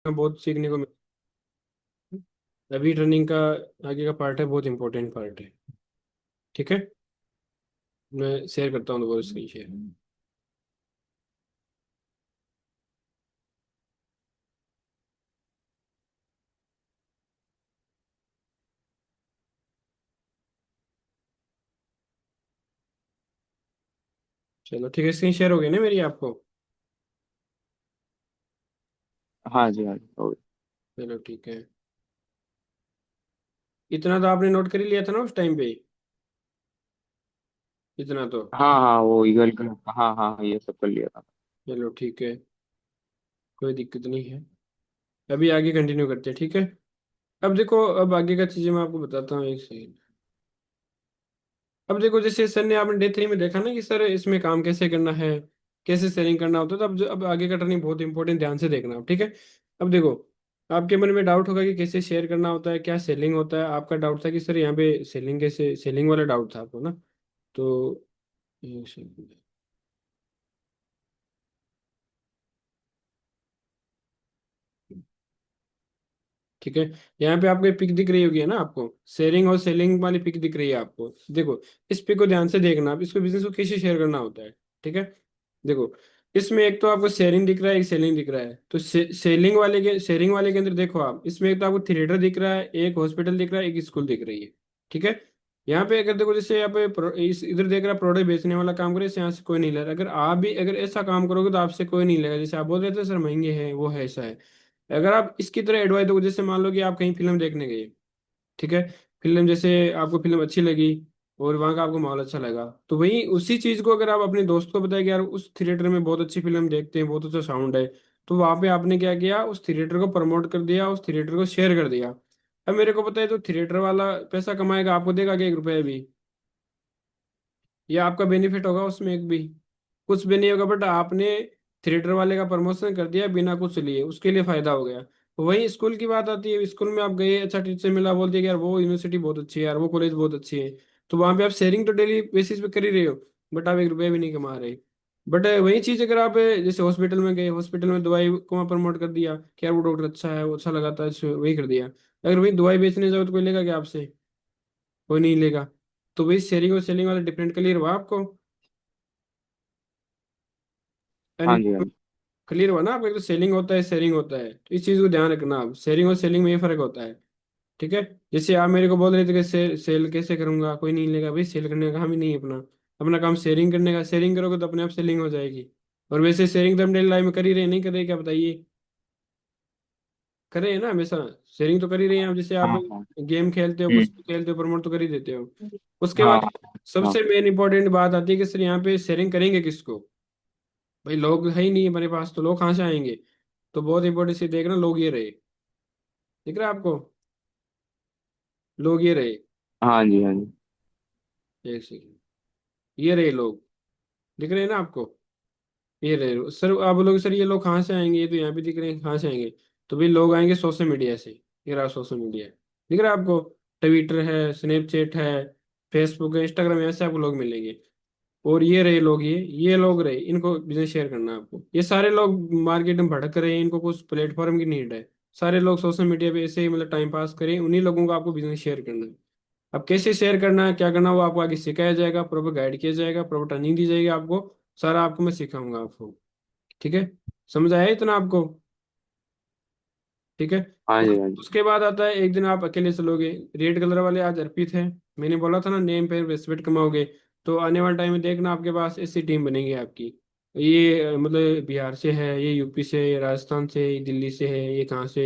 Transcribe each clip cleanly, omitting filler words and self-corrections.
बहुत सीखने को मिल। अभी रनिंग का आगे का पार्ट है, बहुत इंपॉर्टेंट पार्ट है। ठीक है, मैं शेयर करता हूँ दोबारा स्क्रीन शेयर। चलो ठीक है, स्क्रीन शेयर हो गई ना मेरी आपको? हाँ जी, हाँ जी, हो गई। चलो ठीक है। इतना तो आपने नोट कर ही लिया था ना उस टाइम पे, इतना तो। हाँ हाँ, वो ईगल का, हाँ हाँ हाँ, ये सब कर लिया था। चलो ठीक है, कोई दिक्कत नहीं है। अभी आगे कंटिन्यू करते हैं, ठीक है। अब देखो, अब आगे का चीजें मैं आपको बताता हूँ, एक सेकंड। अब देखो, जैसे सर ने आपने डे 3 में देखा ना कि सर इसमें काम कैसे करना है, कैसे सेलिंग करना होता है। तो अब आगे का टर्निंग बहुत इंपॉर्टेंट, ध्यान से देखना आप, ठीक है। अब देखो, आपके मन में डाउट होगा कि कैसे शेयर करना होता है, क्या सेलिंग होता है। आपका डाउट था कि सर यहाँ पे सेलिंग कैसे, सेलिंग वाला डाउट था आपको ना। तो एक सेकंड। ठीक है, यहाँ पे आपको पिक दिख रही होगी है ना आपको, शेयरिंग और सेलिंग वाली पिक दिख रही है आपको। देखो, इस पिक को ध्यान से देखना आप, इसको बिजनेस को कैसे शेयर करना होता है। ठीक है, देखो, इसमें एक तो आपको शेयरिंग दिख रहा है, एक सेलिंग दिख रहा है। तो सेलिंग वाले के, शेयरिंग वाले के अंदर देखो आप, इसमें एक तो आपको थिएटर दिख रहा है, एक हॉस्पिटल दिख रहा है, एक स्कूल दिख रही है। ठीक है, यहाँ पे अगर देखो, जैसे यहाँ पे इस इधर देख रहा है प्रोडक्ट बेचने वाला काम करे, यहाँ से कोई नहीं ले रहा। अगर आप भी अगर ऐसा काम करोगे तो आपसे कोई नहीं लेगा। जैसे आप बोल रहे थे सर महंगे हैं, वो है, ऐसा है। अगर आप इसकी तरह एडवाइस दोगे, जैसे मान लो कि आप कहीं फिल्म देखने गए, ठीक है, फिल्म जैसे आपको फिल्म अच्छी लगी और वहाँ का आपको माहौल अच्छा लगा, तो वही उसी चीज को अगर आप अपने दोस्त को बताया कि यार उस थिएटर में बहुत अच्छी फिल्म देखते हैं, बहुत अच्छा साउंड है, तो वहां पे आपने क्या किया, उस थिएटर को प्रमोट कर दिया, उस थिएटर को शेयर कर दिया। अब मेरे को पता है, तो थिएटर वाला पैसा कमाएगा, आपको देगा क्या 1 रुपया भी? या आपका बेनिफिट होगा उसमें एक भी? कुछ भी नहीं होगा, बट आपने थिएटर वाले का प्रमोशन कर दिया बिना कुछ लिए, उसके लिए फायदा हो गया। वही स्कूल की बात आती है, स्कूल में आप गए, अच्छा टीचर मिला, बोल दिया कि यार वो यूनिवर्सिटी बहुत अच्छी है, यार वो कॉलेज बहुत अच्छी है। तो वहां पे आप शेयरिंग तो डेली बेसिस पे कर ही रहे हो, बट आप 1 रुपया भी नहीं कमा रहे। बट वही चीज अगर आप जैसे हॉस्पिटल में गए, हॉस्पिटल में दवाई को प्रमोट कर दिया कि यार वो डॉक्टर अच्छा है, वो अच्छा लगाता है, वही कर दिया। अगर वही दवाई बेचने जाओ तो कोई लेगा क्या आपसे? कोई नहीं लेगा। तो वही शेयरिंग और सेलिंग वाला डिफरेंट क्लियर हुआ आपको? हाँ जी, हाँ जी। क्लियर हुआ ना आपको? एक तो सेलिंग होता है, शेयरिंग होता है, तो इस चीज को ध्यान रखना आप, शेयरिंग और सेलिंग में ये फर्क होता है। ठीक है, जैसे आप मेरे को बोल रहे थे कि सेल कैसे करूंगा, कोई नहीं लेगा भाई, सेल करने का काम ही नहीं है अपना। अपना काम शेयरिंग करने का, शेयरिंग करोगे तो अपने आप सेलिंग हो जाएगी। और वैसे शेयरिंग तो हम डेली लाइफ में कर ही रहे हैं, नहीं कर रहे क्या बताइए? कर रहे हैं ना हमेशा, शेयरिंग तो कर ही रहे हैं। आप जैसे आप हाँ हाँ। गेम खेलते हो, कुछ हम्म। भी खेलते हो, प्रमोट तो कर ही देते हो। उसके हाँ बाद हाँ। सबसे मेन इंपॉर्टेंट बात आती है कि सर यहाँ पे शेयरिंग करेंगे किसको? भाई लोग है ही नहीं हमारे पास, तो लोग कहाँ से आएंगे? तो बहुत इंपॉर्टेंट से देखना, लोग ये रहे। दिख रहा है आपको? लोग ये रहे। हाँ जी, हाँ जी। एक सेकंड, ये रहे लोग, दिख रहे हैं ना आपको? ये रहे सर। आप बोलोगे सर ये लोग कहाँ से आएंगे, ये तो यहाँ पे दिख रहे हैं, कहाँ से आएंगे? तो भाई लोग आएंगे सोशल मीडिया से। ये रहा सोशल मीडिया, दिख रहा है आपको? ट्विटर है, स्नैपचैट है, फेसबुक है, इंस्टाग्राम है, ऐसे आपको लोग मिलेंगे। और ये रहे लोग, ये लोग रहे, इनको बिजनेस शेयर करना है आपको। ये सारे लोग मार्केट में भटक रहे हैं, इनको कुछ प्लेटफॉर्म की नीड है। सारे लोग सोशल मीडिया पे ऐसे ही मतलब टाइम पास करें, उन्हीं लोगों को आपको बिजनेस शेयर करना है। अब कैसे शेयर करना है, क्या करना है, वो आपको आगे सिखाया जाएगा, प्रॉपर गाइड किया जाएगा, प्रॉपर ट्रेनिंग दी जाएगी आपको। सारा आपको मैं सिखाऊंगा आपको। ठीक है, समझ आया इतना आपको? ठीक है। हाँ जी, हाँ जी। उसके बाद आता है, एक दिन आप अकेले चलोगे। रेड कलर वाले आज अर्पित है, मैंने बोला था ना, नेम पे रेस्पेक्ट कमाओगे। तो आने वाले टाइम में देखना आपके पास ऐसी टीम बनेगी आपकी। ये मतलब बिहार से है, ये यूपी से, ये राजस्थान से, ये दिल्ली से है, ये कहाँ से।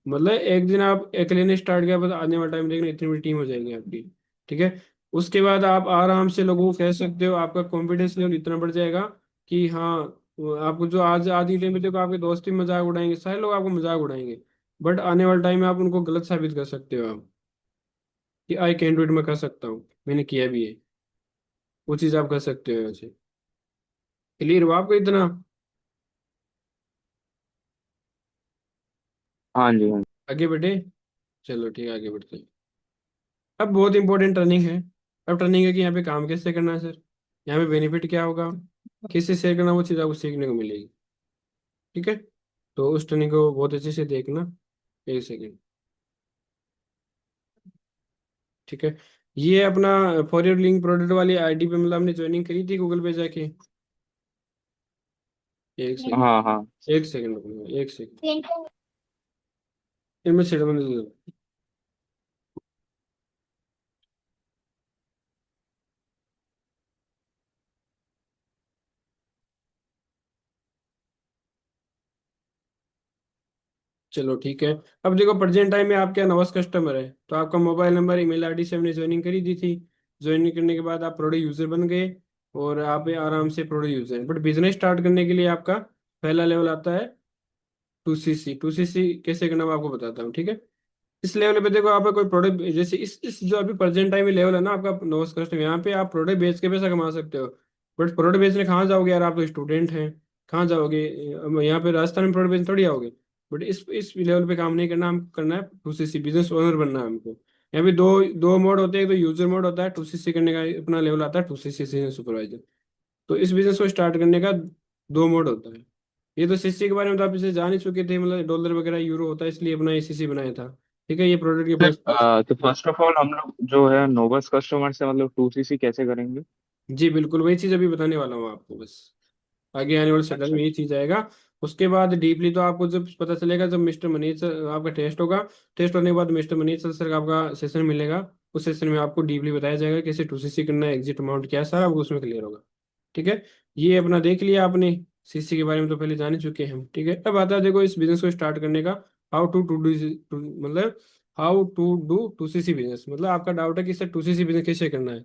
मतलब एक दिन आप अकेले ने स्टार्ट किया, बस आने वाले टाइम देखना इतनी बड़ी टीम हो जाएगी आपकी। ठीक है, उसके बाद आप आराम से लोगों को कह सकते हो, आपका कॉन्फिडेंस लेवल इतना बढ़ जाएगा कि हाँ, वो आपको जो आज आधी टाइम में देखो, आपके दोस्त भी मजाक उड़ाएंगे, सारे लोग आपको मजाक उड़ाएंगे। बट आने वाले टाइम में आप उनको गलत साबित कर सकते हो आप, कि आई कैन डू इट, मैं कर सकता हूँ, मैंने किया भी है। वो चीज़ आप कर सकते हो वैसे। क्लियर हुआ आपको इतना? हाँ जी, हाँ जी। आगे बढ़े? चलो ठीक है, आगे बढ़ते हैं। अब बहुत इंपॉर्टेंट टर्निंग है। अब टर्निंग है कि यहाँ पे काम कैसे करना है सर, यहाँ पे बेनिफिट क्या होगा, किससे शेयर करना, वो चीज़ आपको सीखने को मिलेगी। ठीक है, तो उस ट्रेनिंग को बहुत अच्छे से देखना। एक सेकेंड। ठीक है। ये अपना फॉर योर लिंक प्रोडक्ट वाली आईडी पे मतलब हमने ज्वाइनिंग करी थी गूगल पे जाके। एक सेकेंड। हाँ हाँ। एक सेकेंड रुकना, एक सेकेंड। इनमें से चलो ठीक है। अब देखो प्रेजेंट टाइम में आप क्या नवास कस्टमर है, तो आपका मोबाइल नंबर ईमेल आईडी से हमने ज्वाइनिंग करी दी थी। ज्वाइनिंग करने के बाद आप प्रोडक्ट यूजर बन गए और आप आराम से product user. But business start करने के लिए आपका पहला लेवल आता है 2CC। 2CC कैसे करना मैं आपको बताता हूँ, ठीक है। इस लेवल पे देखो, आप कोई प्रोडक्ट जैसे इस जो अभी प्रेजेंट टाइम में लेवल है ना आपका नोस कस्टम, यहाँ पे आप प्रोडक्ट बेच के पैसा कमा सकते हो। बट प्रोडक्ट बेचने कहाँ जाओगे यार, आप तो स्टूडेंट हैं। कहाँ जाओगे? अब यहाँ पे राजस्थान में प्रोडक्ट बेचने थोड़ी आओगे। बट इस लेवल पे काम नहीं करना, हम करना है 2CC, बिजनेस ओनर बनना है हमको। यहाँ पे दो दो मोड होते हैं, एक तो यूजर मोड होता है, 2CC करने का अपना लेवल आता है 2CC सुपरवाइजर। तो इस बिजनेस को स्टार्ट करने का दो मोड होता है। ये तो सीसी के बारे में तो आप इसे जान ही चुके थे, मतलब डॉलर वगैरह यूरो होता है, इसलिए अपना सीसी बनाया था। ठीक है, ये प्रोडक्ट के सर पास। तो फर्स्ट ऑफ ऑल हम लोग जो है नोबस कस्टमर से मतलब 2cc कैसे करेंगे? जी बिल्कुल, वही चीज अभी बताने वाला हूँ आपको बस। आगे आने वाले सेटल अच्छा में अच्छा। यही चीज आएगा। उसके बाद डीपली तो आपको जब पता चलेगा, जब मिस्टर मनीष आपका टेस्ट होगा। टेस्ट होने के बाद मिस्टर मनीष सर का आपका सेशन मिलेगा। उस सेशन में आपको डीपली बताया जाएगा कैसे 2CC करना है, एग्जिट अमाउंट क्या है, सारा आपको उसमें क्लियर होगा। ठीक है। ये अपना देख लिया आपने। सीसी के बारे में तो पहले जान ही चुके हैं हम। ठीक है, अब आता है देखो इस बिजनेस को स्टार्ट करने का हाउ टू टू डू, मतलब how to do 2CC business. मतलब आपका डाउट है कि सर 2CC बिजनेस कैसे करना है,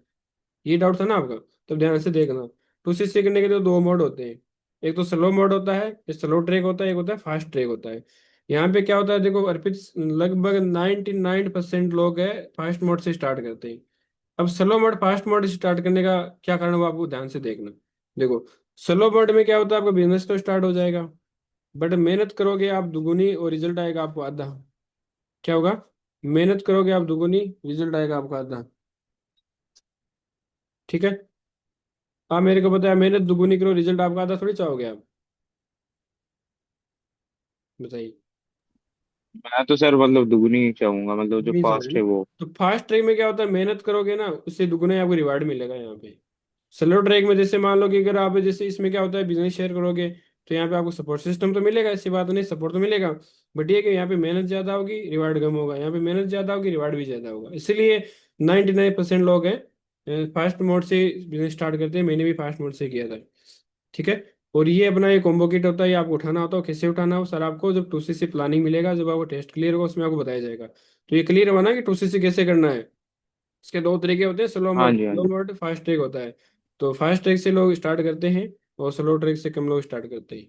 ये डाउट था ना आपका। तो ध्यान से देखना। 2CC करने के लिए दो मोड होते हैं। एक तो स्लो मोड होता है, एक स्लो ट्रैक होता है, एक होता है फास्ट ट्रैक होता है। यहाँ पे क्या होता है देखो अर्पित, लगभग 99% लोग है फास्ट मोड से स्टार्ट करते हैं। अब slow mode fast mode start करने का क्या कारण, वो आपको ध्यान से देखना। देखो, स्लो मोड में क्या होता है, आपका बिजनेस तो स्टार्ट हो जाएगा, बट मेहनत करोगे आप दुगुनी और रिजल्ट आएगा आपको आधा। क्या होगा? मेहनत करोगे आप दुगुनी, रिजल्ट आएगा आपका आधा। ठीक है। आप मेरे को बताया मेहनत दुगुनी करो, रिजल्ट आपका आधा थोड़ी चाहोगे आप? बताइए। मैं तो सर मतलब दुगनी ही चाहूंगा, मतलब जो नहीं चाहोगे फास्ट ना। है वो। तो फास्ट ट्रैक में क्या होता है, मेहनत करोगे ना उससे दुगुना ही आपको रिवार्ड मिलेगा यहाँ पे। स्लो ट्रैक में जैसे मान लो कि अगर आप जैसे इसमें क्या होता है, बिजनेस शेयर करोगे तो यहाँ पे आपको सपोर्ट सिस्टम तो मिलेगा, ऐसी बात नहीं, सपोर्ट तो मिलेगा। बट ये कि यहाँ पे मेहनत ज्यादा होगी, रिवार्ड कम होगा, यहाँ पे मेहनत ज्यादा होगी, रिवार्ड भी ज्यादा होगा। इसलिए 99% लोग हैं फास्ट मोड से बिजनेस स्टार्ट करते हैं। मैंने भी फास्ट मोड से किया था। ठीक है। और ये अपना ये कॉम्बो किट होता है, ये आपको उठाना होता है। कैसे उठाना हो सर, आपको जब 2CC प्लानिंग मिलेगा, जब आपको टेस्ट क्लियर होगा, उसमें आपको बताया जाएगा। तो ये क्लियर हुआ ना कि 2CC कैसे करना है। इसके दो तरीके होते हैं, स्लो हाँ मोड, जी हाँ स्लो जी। मोड फास्ट ट्रैक होता है। तो फास्ट ट्रैक से लोग स्टार्ट करते हैं और स्लो ट्रैक से कम लोग स्टार्ट करते हैं।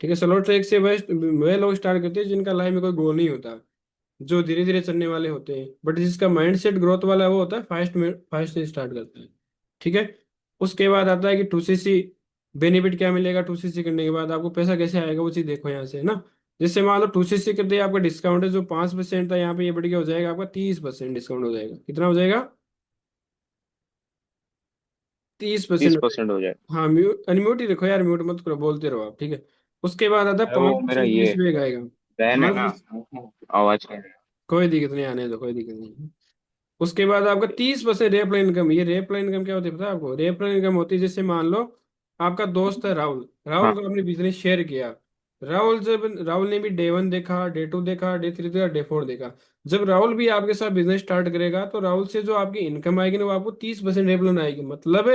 ठीक है। स्लो ट्रैक से वह लोग स्टार्ट करते हैं जिनका लाइफ में कोई गोल नहीं होता, जो धीरे धीरे चलने वाले होते हैं। बट जिसका माइंडसेट ग्रोथ वाला है वो होता है फास्ट में, फास्ट से स्टार्ट करता है। ठीक है। उसके बाद आता है कि 2CC बेनिफिट क्या मिलेगा। 2CC करने के बाद आपको पैसा कैसे आएगा, वो चीज देखो यहाँ से, है ना। जैसे मान लो 2CC करते ही आपका डिस्काउंट है जो 5% था, यहाँ पे ये बढ़ के हो जाएगा आपका 30% डिस्काउंट हो जाएगा। कितना हो जाएगा? 30% तीस हो परसेंट हो जाए। जाएगा। हाँ, म्यूट अनम्यूट ही रखो यार, म्यूट मत करो, बोलते रहो आप। ठीक है। उसके बाद आता है अरे पाँच वो मेरा परसेंट ये कैशबैक आएगा। बहन है पाँच ना, परसेंट आवाज कर रही है। कोई दिक्कत नहीं, आने दो, कोई दिक्कत नहीं। उसके बाद आपका 30% रेफरल इनकम। ये रेफरल इनकम क्या होती है पता है आपको? रेफरल इनकम होती है जैसे मान लो आपका दोस्त है राहुल, राहुल हाँ को आपने बिजनेस शेयर किया। राहुल जब राहुल ने भी डे 1 देखा, डे 2 देखा, डे 3 देखा, डे 4 देखा। जब राहुल भी आपके साथ बिजनेस स्टार्ट करेगा तो राहुल से जो आपकी इनकम आएगी ना, वो आपको 30% रेफरल आएगी। मतलब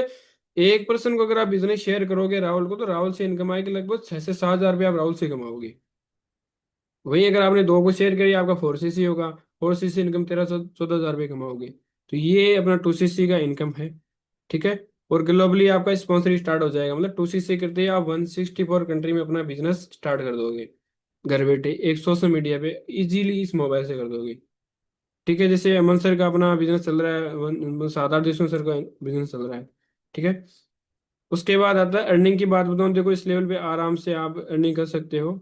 1 पर्सन को अगर आप बिजनेस शेयर करोगे राहुल को, तो राहुल से इनकम आएगी लगभग 6 से 7 हजार रुपये आप राहुल से कमाओगे। वहीं अगर आपने दो को शेयर करी, आपका 4CC होगा। 4CC इनकम 13 14 हजार रुपये कमाओगे। तो ये अपना 2CC का इनकम है। ठीक है। और ग्लोबली आपका स्पॉन्सर स्टार्ट हो जाएगा, मतलब 2CC करते ही आप 164 कंट्री में अपना बिजनेस स्टार्ट कर दोगे। घर बैठे एक सोशल मीडिया पे इजीली इस मोबाइल से कर दोगे। ठीक है। जैसे अमन सर का अपना बिजनेस चल रहा है, 7 8 देशों में सर का बिजनेस चल रहा है। ठीक है। उसके बाद आता है अर्निंग की बात बताऊं, देखो इस लेवल पे आराम से आप अर्निंग कर सकते हो।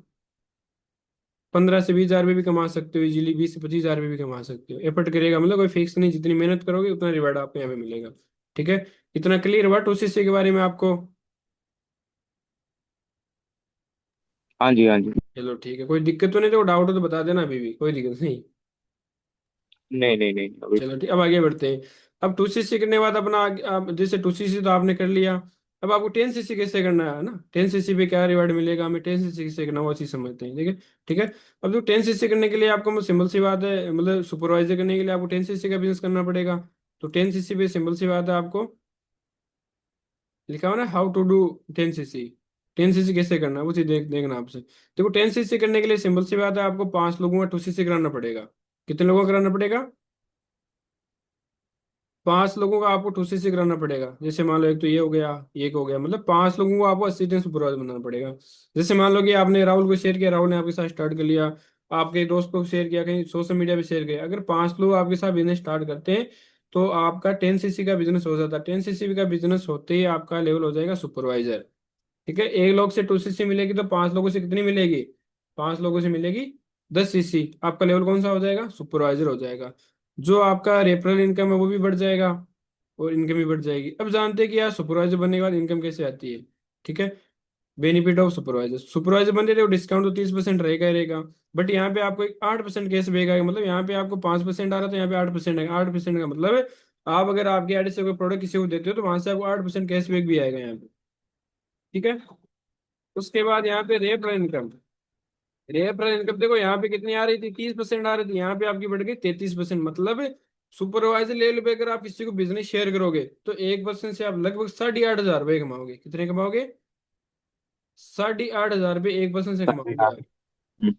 15 से 20 हजार रुपये भी कमा सकते हो इजीली, 20 से 25 हजार रुपये भी कमा सकते हो। एफर्ट करेगा, मतलब कोई फिक्स नहीं, जितनी मेहनत करोगे उतना रिवार्ड आपको यहाँ पे मिलेगा। ठीक है। इतना क्लियर हुआ 2CC के बारे में आपको? हाँ जी, हाँ जी। चलो ठीक है, कोई दिक्कत तो नहीं, तो डाउट हो तो बता देना, अभी भी कोई दिक्कत नहीं। नहीं नहीं नहीं, अभी चलो ठीक, अब आगे बढ़ते हैं। अब 2cc करने के बाद अपना जैसे 2cc तो आपने कर लिया। अब आपको 10cc कैसे करना है ना, 10cc पे क्या रिवार्ड मिलेगा, हमें 10cc कैसे करना है, वो चीज समझते हैं, ठीक है। ठीक है। अब जो 10cc करने के लिए आपको सिंपल सी बात है, मतलब सुपरवाइजर करने के लिए आपको 10cc का बिजनेस करना पड़ेगा। तो 10cc पे सिंपल सी बात है, आपको लिखा हुआ ना how to do 10cc। 10cc कैसे करना है वो चीज देखना आपसे। देखो 10cc करने के लिए सिंपल सी बात है, आपको 5 लोगों का 2cc कराना पड़ेगा। कितने लोगों का कराना पड़ेगा? 5 लोगों का आपको 2cc कराना पड़ेगा। जैसे मान लो एक तो ये हो गया, ये एक हो गया, मतलब 5 लोगों को आपको असिस्टेंट सुपरवाइजर बनाना पड़ेगा। जैसे मान लो कि आपने राहुल को शेयर किया, राहुल ने आपके साथ स्टार्ट कर लिया, आपके दोस्त को शेयर किया, कहीं सोशल मीडिया पे शेयर किया, अगर 5 लोग आपके साथ बिजनेस स्टार्ट करते हैं तो आपका 10cc का बिजनेस हो जाता है। 10cc का बिजनेस होते ही आपका लेवल हो जाएगा सुपरवाइजर। ठीक है। एक लोग से 2cc मिलेगी तो 5 लोगों से कितनी मिलेगी? 5 लोगों से मिलेगी 10cc। आपका लेवल कौन सा हो जाएगा? सुपरवाइजर हो जाएगा। जो आपका रेफरल इनकम है वो भी बढ़ जाएगा, और इनकम भी बढ़ जाएगी। अब जानते हैं कि यार सुपरवाइजर बनने के बाद इनकम कैसे आती है। ठीक है। बेनिफिट ऑफ सुपरवाइजर, सुपरवाइजर बनते तो डिस्काउंट तो 30% रहेगा ही रहेगा। बट यहाँ पे आपको एक 8% कैश बैक आएगा, मतलब यहाँ पे आपको 5% आ रहा था, यहाँ पे 8% आएगा। 8% का मतलब है, आप अगर आपकी आईडी से कोई प्रोडक्ट किसी को देते हो तो वहां से आपको 8% कैशबैक भी आएगा यहाँ पे। ठीक है। उसके बाद यहाँ पे रेफरल इनकम, रेफरल इनकम देखो यहाँ पे कितनी आ रही थी, 30% आ रही थी, यहाँ पे आपकी बढ़ गई 33%। मतलब सुपरवाइजर लेवल पे अगर आप किसी को बिजनेस शेयर करोगे तो 1% से आप लगभग 8,500 रुपये कमाओगे। कितने कमाओगे? 8,500 रुपये 1% से कमाओगे आप। हम्म।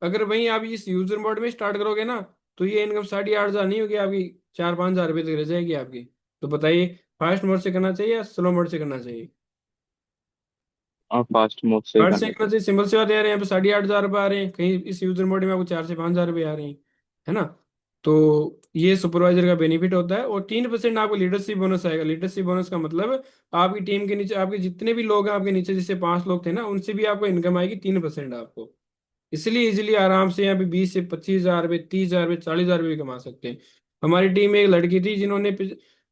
अगर वहीं आप इस यूजर मोड में स्टार्ट करोगे ना, तो ये इनकम 8,500 नहीं होगी आपकी, 4-5 हज़ार रुपये तक रह जाएगी आपकी। तो बताइए, फास्ट मोड से करना चाहिए या स्लो मोड से करना चाहिए? और फास्ट मोड से ही कार्ड से करना करना चाहिए। चाहिए। सिंपल सी बात है यार, यहाँ पे 8,500 रुपये आ रहे हैं, कहीं इस यूजर मोड में आपको 4 से 5 हज़ार रुपये आ रहे हैं, है ना। तो ये सुपरवाइजर का बेनिफिट होता है। और 3% आपको लीडरशिप बोनस आएगा। लीडरशिप बोनस का मतलब आपकी टीम के नीचे आपके जितने भी लोग हैं, आपके नीचे जैसे 5 लोग थे ना, उनसे भी आपको इनकम आएगी 3% आपको। इसलिए इजिली आराम से यहाँ पे 20 से 25 हज़ार रुपये, 30 हज़ार रुपये, 40 हज़ार रुपये भी कमा सकते हैं। हमारी टीम में एक लड़की थी जिन्होंने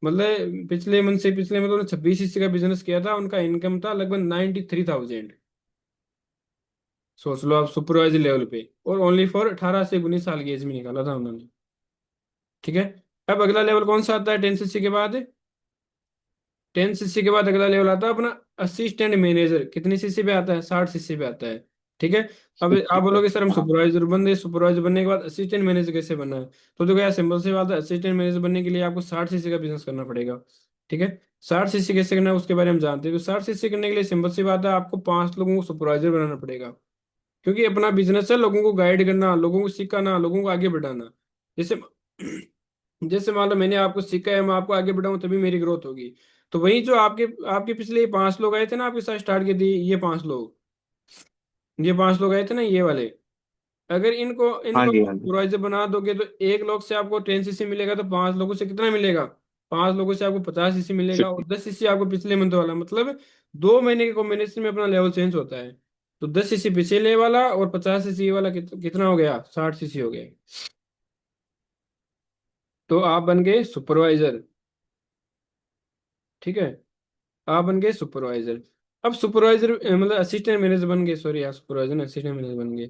मतलब पिछले मंथ से पिछले मतलब 26 का बिजनेस किया था, उनका इनकम था लगभग 93,000। सोच लो आप, सुपरवाइजर लेवल पे, और ओनली फॉर 18 से 19 साल की एज में निकाला था उन्होंने। ठीक है। अब अगला लेवल कौन सा आता है 10cc के बाद? 10cc के बाद अगला लेवल आता है अपना असिस्टेंट मैनेजर। कितनी सीसी पे आता है? 60cc पे आता है। ठीक है। अब आप बोलोगे सर हम हाँ सुपरवाइजर बन गए, सुपरवाइजर बनने के बाद असिस्टेंट मैनेजर कैसे बनना है? तो देखो यार, सिंपल सी बात है, असिस्टेंट मैनेजर बनने के लिए आपको 60cc का बिजनेस करना पड़ेगा। ठीक है। 60cc कैसे करना है उसके बारे में जानते हैं। तो 60cc करने के लिए सिंपल सी बात है, आपको 5 लोगों को सुपरवाइजर बनाना पड़ेगा। क्योंकि अपना बिजनेस है लोगों को गाइड करना, लोगों को सिखाना, लोगों को आगे बढ़ाना। जैसे जैसे मान लो मैंने आपको सीखा है, मैं आपको आगे बढ़ाऊं तभी मेरी ग्रोथ होगी। तो वही जो आपके आपके पिछले 5 लोग आए थे ना आपके साथ स्टार्ट के दिए, ये 5 लोग आए थे ना, ये वाले, अगर इनको हाँ इनको जी, हाँ जी। सुपरवाइजर बना दोगे तो एक लोग से आपको 10cc मिलेगा, तो 5 लोगों से कितना मिलेगा? 5 लोगों से आपको 50cc मिलेगा, और 10cc आपको पिछले मंथ वाला, मतलब 2 महीने के कॉम्बिनेशन में अपना लेवल चेंज होता है। तो 10cc पिछले वाला और 50cc वाला कितना हो गया? 60cc हो गया। तो आप बन गए सुपरवाइजर। ठीक है। आप बन गए सुपरवाइजर। अब सुपरवाइजर मतलब असिस्टेंट मैनेजर बन गए, सॉरी यार, सुपरवाइजर असिस्टेंट मैनेजर बन गए,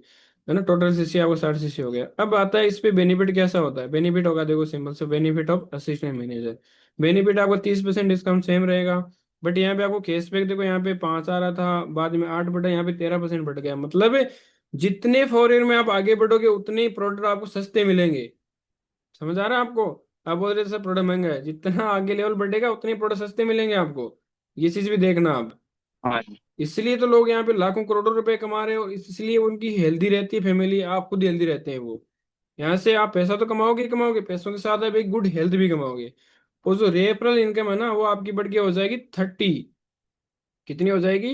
है ना। टोटल सीसी आपको 60cc हो गया। अब आता है इस पे बेनिफिट कैसा होता है। बेनिफिट होगा देखो सिंपल से, benefit of assistant manager. Benefit आपको 30% डिस्काउंट सेम रहेगा। बट यहाँ पे आपको कैशबैक देखो, यहाँ पे 5 आ रहा था, बाद में 8 बढ़ा, यहाँ पे 13% बढ़ गया। मतलब जितने फॉरन में आप आगे बढ़ोगे उतने ही प्रोडक्ट आपको सस्ते मिलेंगे। समझ आ रहा है आपको? आप बोल रहे थे सर प्रोडक्ट महंगा है, जितना आगे लेवल बढ़ेगा उतने प्रोडक्ट सस्ते मिलेंगे आपको। ये चीज भी देखना आप। हाँ जी। इसलिए तो लोग यहाँ पे लाखों करोड़ों रुपए कमा रहे हो, इसलिए उनकी हेल्दी रहती है फैमिली, आप खुद हेल्दी रहते हैं वो। यहाँ से आप पैसा तो कमाओगे ही कमाओगे, पैसों के साथ आप एक गुड हेल्थ भी कमाओगे। और जो रेफरल इनकम है ना, वो आपकी बढ़ के हो जाएगी 30। कितनी हो जाएगी?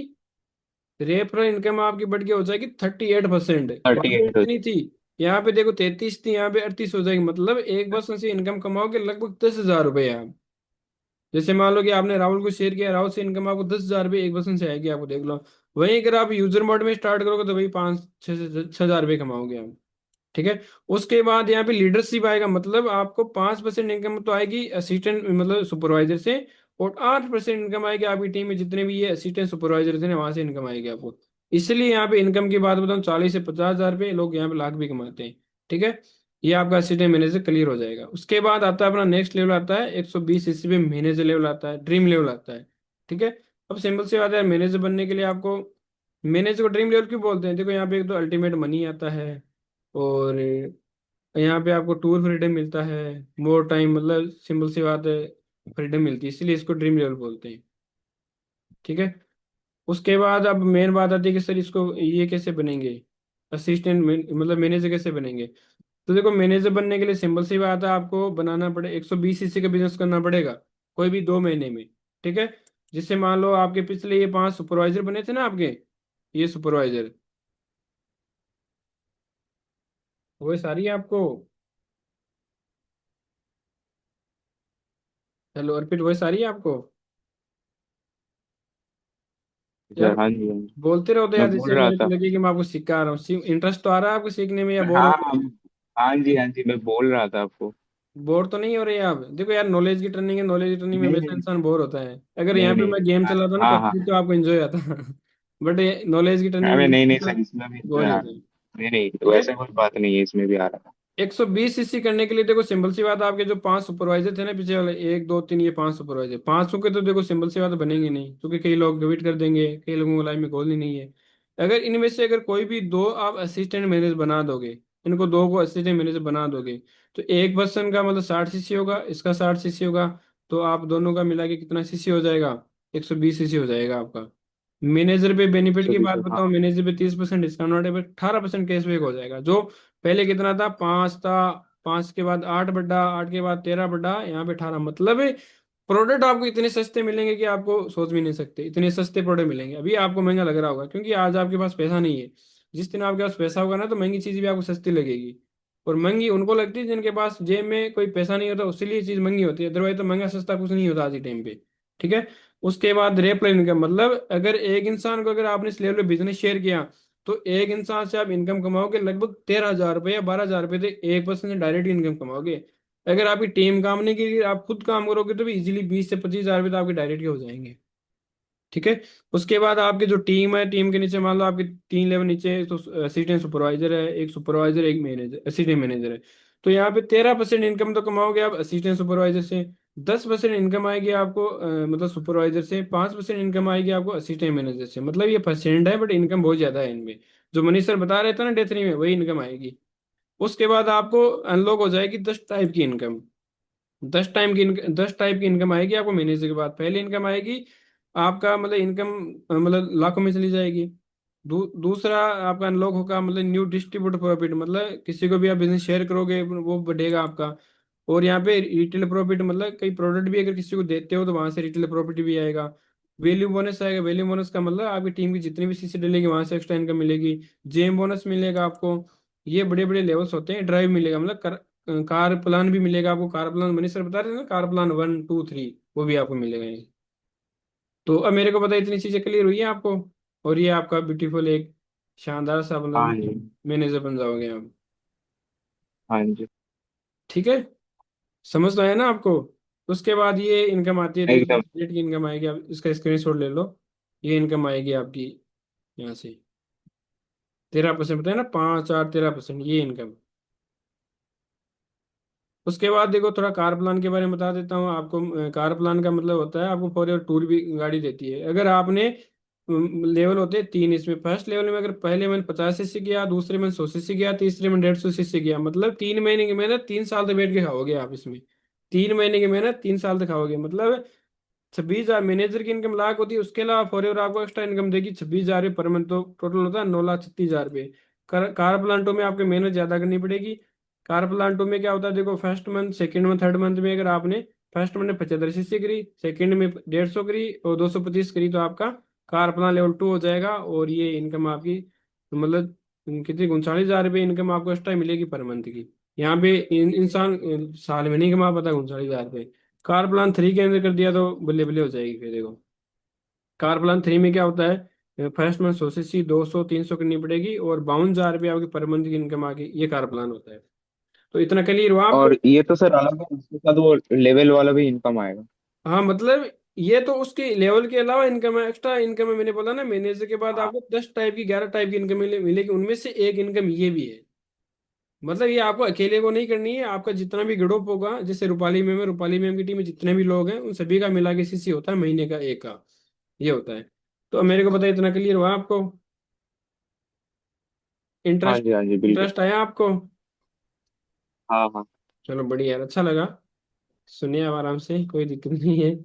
रेफरल इनकम आपकी बढ़ के हो जाएगी 38%। वहां पे 38। कितनी थी? यहाँ पे देखो 33 थी, यहाँ पे 38 हो जाएगी। मतलब एक बस से इनकम कमाओगे लगभग 10,000 रुपये आप। जैसे मान लो कि आपने राहुल को शेयर किया, राहुल से इनकम आपको 10,000 रुपये एक पर्सन से आएगी, आपको देख लो। वहीं अगर आप यूजर मोड में स्टार्ट करोगे तो वही 5 से 6 हज़ार रुपये कमाओगे आप। ठीक है। उसके बाद यहाँ पे लीडरशिप आएगा, मतलब आपको 5% इनकम तो आएगी असिस्टेंट मतलब सुपरवाइजर से, और 8% इनकम आएगी आपकी टीम में जितने भी ये असिस्टेंट सुपरवाइजर थे ना, वहां से इनकम आएगी आपको। इसलिए यहाँ पे इनकम की बात बताऊं, 40 से 50 हजार रुपये लोग यहाँ पे लाख भी कमाते हैं। ठीक है, ये आपका असिस्टेंट मैनेजर क्लियर हो जाएगा। उसके बाद आता है अपना नेक्स्ट लेवल, आता है 120 सीसी पे मैनेजर लेवल आता है, ड्रीम लेवल आता है। ठीक है, अब सिंपल सी बात है, मैनेजर बनने के लिए आपको, मैनेजर को ड्रीम लेवल क्यों बोलते हैं, देखो यहाँ पे एक तो अल्टीमेट मनी आता है, और यहाँ पे आपको टूर फ्रीडम मिलता है, मोर टाइम, मतलब सिंपल सी बात है, फ्रीडम मिलती है, इसलिए इसको ड्रीम लेवल बोलते हैं। ठीक है, उसके बाद अब मेन बात आती है कि सर इसको ये कैसे बनेंगे, असिस्टेंट मतलब मैनेजर कैसे बनेंगे। तो देखो मैनेजर बनने के लिए सिंपल सी बात है, आपको बनाना पड़े 120 सीसी का बिजनेस करना पड़ेगा, कोई भी 2 महीने में। ठीक है, जिससे मान लो आपके पिछले ये 5 सुपरवाइजर बने थे ना आपके, ये सुपरवाइजर, वो सारी आपको, हेलो अर्पित, वो सारी है आपको अच्छा, यार। हाँ जी हाँ जी। बोलते रहो तो मैं यार, बोल जिससे रहा मेरे को था। लगे कि मैं आपको सिखा रहा हूँ, इंटरेस्ट तो आ रहा है आपको सीखने में, या बोर हो हाँ रहे हैं? हाँ जी हाँ जी, मैं बोल रहा था आपको। बोर तो नहीं हो रहे आप? देखो यार, नॉलेज की ट्रेनिंग है, नॉलेज की ट्रेनिंग में नहीं वैसा नहीं इंसान बोर होता है। अगर नहीं यहाँ पे नहीं। मैं गेम हाँ चलाता ना हाँ हाँ। पबजी, तो आपको एंजॉय आता बट नॉलेज की ट्रेनिंग अरे में नहीं नहीं थोड़ा सर, इसमें भी बोर इसमें हो आ जाता रहा है। है। नहीं नहीं, ठीक है, वैसे कोई बात नहीं है, इसमें भी आ रहा 120 सीसी करने के लिए देखो सिंपल सी बात है, आपके जो 5 सुपरवाइजर थे ना पीछे वाले, 1 2 3, ये 5 सुपरवाइजर, 500 के तो देखो सिंपल सी बात है बनेंगे नहीं, क्योंकि कई लोग क्विट कर देंगे, कई लोगों को लाइफ में गोल ही नहीं है। अगर इनमें से अगर कोई भी दो आप असिस्टेंट मैनेजर बना दोगे, इनको दो को असिस्टेंट मैनेजर बना दोगे, तो एक पर्सन का मतलब 60 सीसी होगा, इसका 60 सीसी होगा, तो आप दोनों का मिला के कितना सीसी हो जाएगा, 120 सीसी हो जाएगा आपका। मैनेजर पे बेनिफिट की बात है। हाँ बताऊं, मैनेजर पे 30% डिस्काउंट है, 18% कैशबैक हो जाएगा। जो पहले कितना था, 5 था, 5 के बाद 8 बढ़ा, 8 के बाद 13 बढ़ा, यहाँ पे 18, मतलब प्रोडक्ट आपको इतने सस्ते मिलेंगे कि आपको सोच भी नहीं सकते, इतने सस्ते प्रोडक्ट मिलेंगे। अभी आपको महंगा लग रहा होगा क्योंकि आज आपके पास पैसा नहीं है, जिस दिन आपके पास पैसा होगा ना, तो महंगी चीज भी आपको सस्ती लगेगी। और महंगी उनको लगती है जिनके पास जेब में कोई पैसा नहीं होता, उसके लिए चीज महंगी होती है, अदरवाइज तो महंगा सस्ता कुछ नहीं होता आज के टाइम पे। ठीक है, उसके बाद रेफरल इनकम, मतलब अगर एक इंसान को, अगर आपने इस लेवल पे बिजनेस शेयर किया, तो एक इंसान से आप इनकम कमाओगे लगभग 13 हजार रुपये या 12 हजार रुपये से 1% से डायरेक्ट इनकम कमाओगे। अगर आपकी टीम काम नहीं की, आप खुद काम करोगे, तो भी इजीली 20 से 25 हजार रुपये तो आपके डायरेक्ट के हो जाएंगे। ठीक है, उसके बाद आपकी जो टीम है, टीम के नीचे मान लो आपके 3 लेवल नीचे, तो असिस्टेंट सुपरवाइजर है, एक सुपरवाइजर, एक मैनेजर, असिस्टेंट मैनेजर है। तो यहाँ पे 13% इनकम तो कमाओगे आप असिस्टेंट सुपरवाइजर से, 10% इनकम आएगी आपको मतलब सुपरवाइजर से, 5% इनकम आएगी आपको असिस्टेंट मैनेजर से। मतलब ये परसेंट है, बट इनकम बहुत ज्यादा है इनमें। जो मनीष सर बता रहे थे ना डे 3 में, वही इनकम आएगी। उसके बाद आपको अनलॉक हो जाएगी 10 टाइप की इनकम। 10 टाइप की इनकम आएगी आपको महीने के बाद। पहली इनकम आएगी आपका, मतलब इनकम मतलब लाखों में चली जाएगी। दूसरा आपका अनलॉक होगा, मतलब न्यू डिस्ट्रीब्यूटर प्रॉफिट, मतलब किसी को भी आप बिजनेस शेयर करोगे वो बढ़ेगा आपका। और यहाँ पे रिटेल प्रॉफिट, मतलब कई प्रोडक्ट भी अगर किसी को देते हो तो वहां से रिटेल प्रॉफिट भी आएगा। वैल्यू बोनस आएगा, वैल्यू बोनस का मतलब आपकी टीम की जितनी भी सीसी डलेगी वहां से एक्स्ट्रा इनकम मिलेगी। जेम बोनस मिलेगा आपको। ये बड़े बड़े लेवल्स होते हैं, ड्राइव मिलेगा, मतलब कार प्लान भी मिलेगा आपको। कार प्लान मनीष सर बता रहे थे ना, कार प्लान 1 2 3, वो भी आपको मिलेगा ये। तो अब मेरे को पता है, इतनी चीजें क्लियर हुई है आपको, और ये आपका ब्यूटीफुल एक शानदार सा हाँ मतलब जी मैनेजर बन जाओगे आप। हाँ जी। ठीक है, समझ तो आया ना आपको? उसके बाद ये इनकम आती है, देखिए एकदम। रेट की इनकम आएगी, आप इसका स्क्रीनशॉट ले लो। ये इनकम आएगी आपकी यहाँ से, 13% बताया ना, 5 8 13%, ये इनकम। उसके बाद देखो थोड़ा कार प्लान के बारे में बता देता हूँ आपको। कार प्लान का मतलब होता है आपको फॉर योर टूर भी गाड़ी देती है। अगर आपने लेवल होते हैं 3 इसमें, फर्स्ट लेवल में अगर पहले मैंने 50 सीसी किया, दूसरे में 100 सीसी किया, तीसरे में 150 सीसी किया, मतलब 3 महीने की मेहनत 3 साल तक बैठ के खाओगे आप इसमें। 3 महीने की मेहनत 3 साल तक खाओगे, मतलब 26 हजार मैनेजर की इनकम लाख होती है। उसके अलावा फॉर एवर आपको एक्स्ट्रा इनकम देगी 26 हजार पर मंथ, तो टोटल होता है 9,36,000 रुपये। कार प्लांटो में आपको मेहनत ज्यादा करनी पड़ेगी। कार प्लांटो में क्या होता है, देखो first month, second month, third month में अगर आपने फर्स्ट मंथ में 75 सीसी करी, सेकंड में 150 करी, और 225 करी, तो आपका कार प्लान लेवल 2 हो जाएगा। और ये इनकम आपकी मतलब कितनी, 39 हजार रुपये इनकम आपको एक्स्ट्रा मिलेगी पर मंथ की। यहाँ पे इंसान साल में नहीं कमा पाता 39 हजार रुपये। कार प्लान 3 के अंदर कर दिया तो बल्ले बल्ले हो जाएगी फिर देखो। कार प्लान 3 में क्या होता है, फर्स्ट में 100 सीसी 200 300 करनी पड़ेगी, और 52 हजार रुपये आपकी पर मंथ की इनकम आ गई, ये कार प्लान होता है। तो इतना क्लियर हुआ आपको? और ये तो सर अलग है, उसके साथ वो लेवल वाला भी इनकम आएगा। हाँ मतलब ये तो उसके लेवल के अलावा इनकम है, एक्स्ट्रा इनकम है। मैंने बोला ना, मैनेजर के बाद हाँ। आपको 10 टाइप की 11 टाइप की इनकम मिलेगी, उनमें से एक इनकम ये भी है। मतलब ये आपको अकेले को नहीं करनी है, आपका जितना भी ग्रुप होगा, जैसे रूपाली मैम है, रूपाली मैम की टीम में जितने भी लोग हैं उन सभी का मिला के सीसी होता है महीने का एक का, ये होता है। तो अब मेरे को पता है, इतना क्लियर हुआ आपको? हाँ इंटरेस्ट जी, हाँ जी, बिल्कुल। इंटरेस्ट आया आपको? हाँ हाँ। चलो बढ़िया यार, अच्छा लगा। सुनिए आप आराम से, कोई दिक्कत नहीं है।